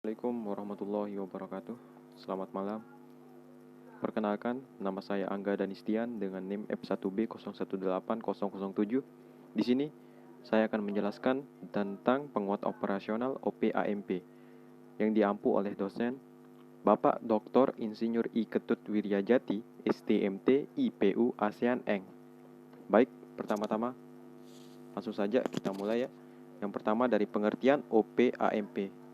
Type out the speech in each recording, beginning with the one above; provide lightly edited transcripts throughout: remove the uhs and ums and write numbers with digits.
Assalamualaikum warahmatullahi wabarakatuh. Selamat malam. Perkenalkan, nama saya Angga Danistian dengan NIM F1B018007. Di sini, saya akan menjelaskan tentang penguat operasional OPAMP yang diampu oleh dosen Bapak Dr. Insinyur I. Ketut Wiryajati, STMT IPU ASEAN Eng. Baik, pertama-tama langsung saja kita mulai ya. Yang pertama dari pengertian OPAMP.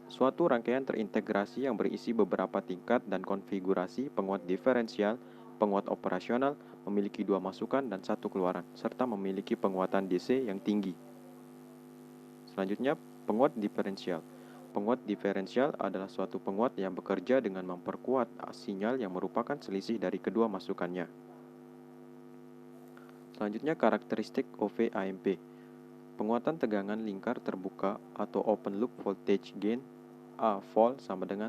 Suatu rangkaian terintegrasi yang berisi beberapa tingkat dan konfigurasi penguat diferensial, penguat operasional, memiliki dua masukan dan satu keluaran, serta memiliki penguatan DC yang tinggi. Selanjutnya, penguat diferensial. Penguat diferensial adalah suatu penguat yang bekerja dengan memperkuat sinyal yang merupakan selisih dari kedua masukannya. Selanjutnya, karakteristik OVAMP. Penguatan tegangan lingkar terbuka atau open loop voltage gain A vol sama dengan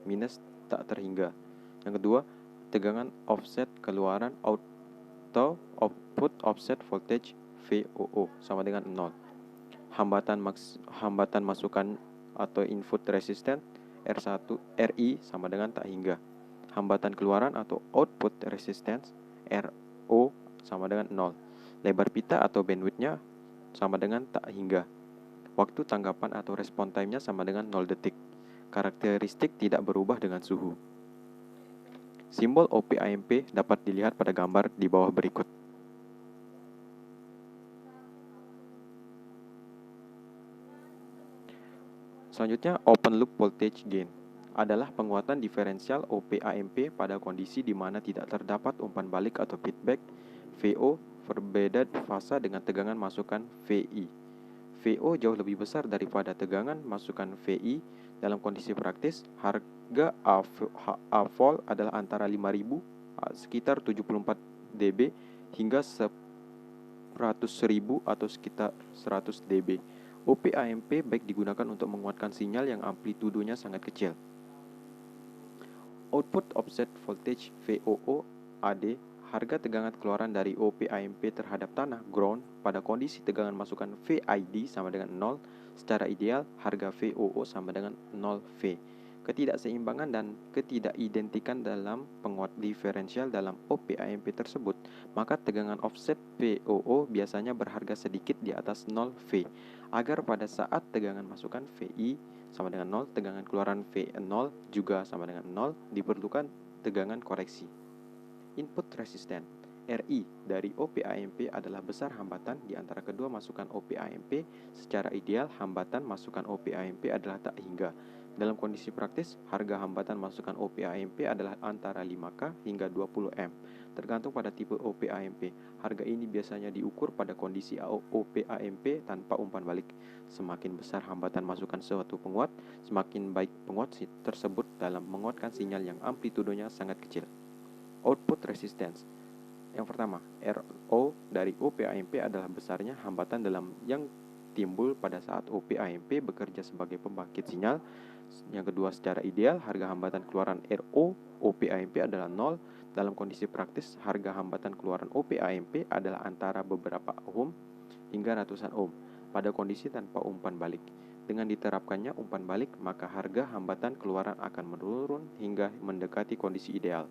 minus tak terhingga. Yang kedua, tegangan offset keluaran atau output offset voltage VOO sama dengan 0. Hambatan masukan atau input resistance R1 RI sama dengan tak hingga. Hambatan keluaran atau output resistance RO sama dengan 0. Lebar pita atau bandwidth-nya sama dengan tak hingga. Waktu tanggapan atau respon time-nya sama dengan 0 detik. Karakteristik tidak berubah dengan suhu. Simbol OPAMP dapat dilihat pada gambar di bawah berikut. Selanjutnya, open loop voltage gain adalah penguatan diferensial OPAMP pada kondisi di mana tidak terdapat umpan balik atau feedback VO berbeda fasa dengan tegangan masukan VI. VO jauh lebih besar daripada tegangan masukan VI. Dalam kondisi praktis, harga A vol adalah antara 5.000 sekitar 74 dB hingga 100.000 atau sekitar 100 dB. OPAMP baik digunakan untuk menguatkan sinyal yang amplitudonya sangat kecil. Output offset voltage VOO AD. Harga tegangan keluaran dari OPAMP terhadap tanah ground pada kondisi tegangan masukan VID sama dengan 0. Secara ideal, harga VOO sama dengan 0V. Ketidakseimbangan dan ketidakidentikan dalam penguat diferensial dalam OPAMP tersebut, maka tegangan offset VOO biasanya berharga sedikit di atas 0V. Agar pada saat tegangan masukan VI sama dengan 0, tegangan keluaran V0 juga sama dengan 0, diperlukan tegangan koreksi. Input resistance RI dari OPAMP adalah besar hambatan di antara kedua masukan OPAMP. Secara ideal, hambatan masukan OPAMP adalah tak hingga. Dalam kondisi praktis, harga hambatan masukan OPAMP adalah antara 5K hingga 20M, tergantung pada tipe OPAMP. Harga ini biasanya diukur pada kondisi OPAMP tanpa umpan balik. Semakin besar hambatan masukan suatu penguat, semakin baik penguat tersebut dalam menguatkan sinyal yang amplitudonya sangat kecil. Output resistance. Yang pertama, RO dari OPAMP adalah besarnya hambatan dalam yang timbul pada saat OPAMP bekerja sebagai pembangkit sinyal. Yang kedua, secara ideal, harga hambatan keluaran RO OPAMP adalah 0. Dalam kondisi praktis, harga hambatan keluaran OPAMP adalah antara beberapa ohm hingga ratusan ohm pada kondisi tanpa umpan balik. Dengan diterapkannya umpan balik, maka harga hambatan keluaran akan menurun hingga mendekati kondisi ideal.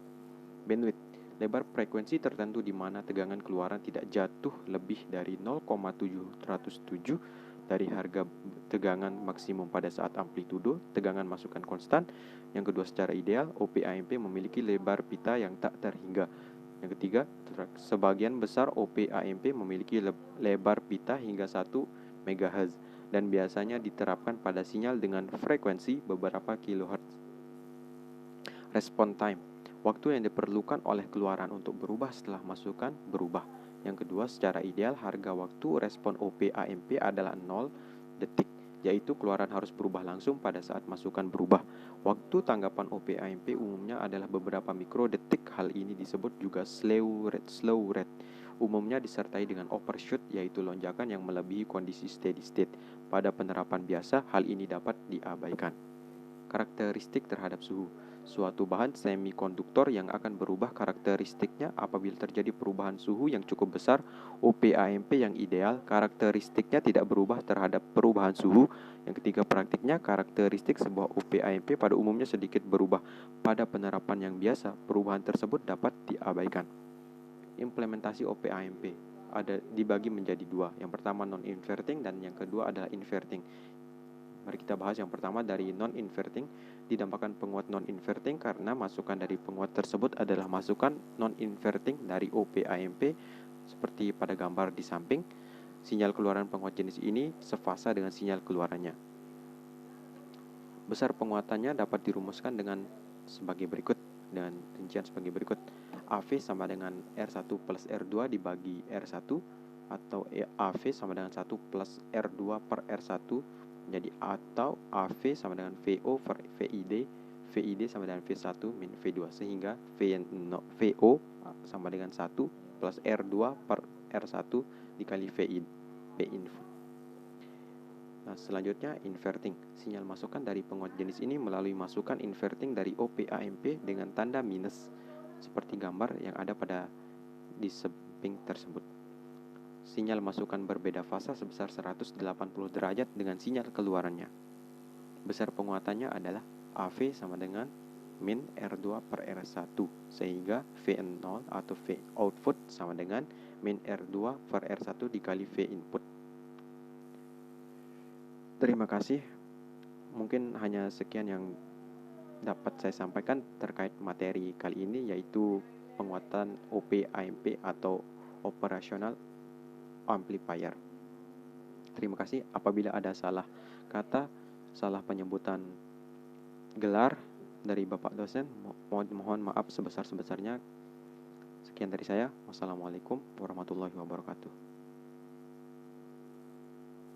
Bandwidth, lebar frekuensi tertentu di mana tegangan keluaran tidak jatuh lebih dari 0,707 dari harga tegangan maksimum pada saat amplitudo tegangan masukan konstan. Yang kedua, secara ideal, OPAMP memiliki lebar pita yang tak terhingga. Yang ketiga, sebagian besar OPAMP memiliki lebar pita hingga 1 MHz dan biasanya diterapkan pada sinyal dengan frekuensi beberapa kHz. Respon time, waktu yang diperlukan oleh keluaran untuk berubah setelah masukan berubah. Yang kedua, secara ideal harga waktu respon OPAMP adalah 0 detik, yaitu keluaran harus berubah langsung pada saat masukan berubah. Waktu tanggapan OPAMP umumnya adalah beberapa mikrodetik. Hal ini disebut juga slow rate. Umumnya disertai dengan overshoot, yaitu lonjakan yang melebihi kondisi steady state. Pada penerapan biasa, hal ini dapat diabaikan. Karakteristik terhadap suhu. suatu bahan semikonduktor yang akan berubah karakteristiknya apabila terjadi perubahan suhu yang cukup besar. OPAMP yang ideal, karakteristiknya tidak berubah terhadap perubahan suhu. Yang ketiga, praktiknya, karakteristik sebuah OPAMP pada umumnya sedikit berubah. Pada penerapan yang biasa, perubahan tersebut dapat diabaikan. Implementasi OPAMP ada dibagi menjadi dua. Yang pertama non-inverting dan yang kedua adalah inverting. Mari kita bahas yang pertama dari non-inverting. Dinamakan penguat non-inverting karena masukan dari penguat tersebut adalah masukan non-inverting dari OPAMP seperti pada gambar di samping. Sinyal keluaran penguat jenis ini sefasa dengan sinyal keluarannya. Besar penguatannya dapat dirumuskan dengan sebagai berikut, dengan rincian sebagai berikut. AV sama dengan R1 plus R2 dibagi R1, atau AV sama dengan 1 plus R2 per R1, jadi atau AV sama dengan VO per VID, VID sama dengan V1 min V2, sehingga VO sama dengan 1 plus R2 per R1 dikali VID, Vinput. Nah, selanjutnya inverting. Sinyal masukan dari penguat jenis ini melalui masukan inverting dari OPAMP dengan tanda minus seperti gambar yang ada pada di samping tersebut. Sinyal masukan berbeda fasa sebesar 180 derajat dengan sinyal keluarannya. Besar penguatannya adalah AV sama dengan min R2 per R1, sehingga V0 atau V output sama dengan min R2 per R1 dikali V input. Terima kasih. Mungkin hanya sekian yang dapat saya sampaikan terkait materi kali ini, yaitu penguatan OPAMP atau Operational Amplifier. Terima kasih. Apabila ada salah kata, salah penyebutan gelar dari Bapak dosen, mohon maaf sebesar-besarnya. Sekian dari saya. Wassalamualaikum warahmatullahi wabarakatuh.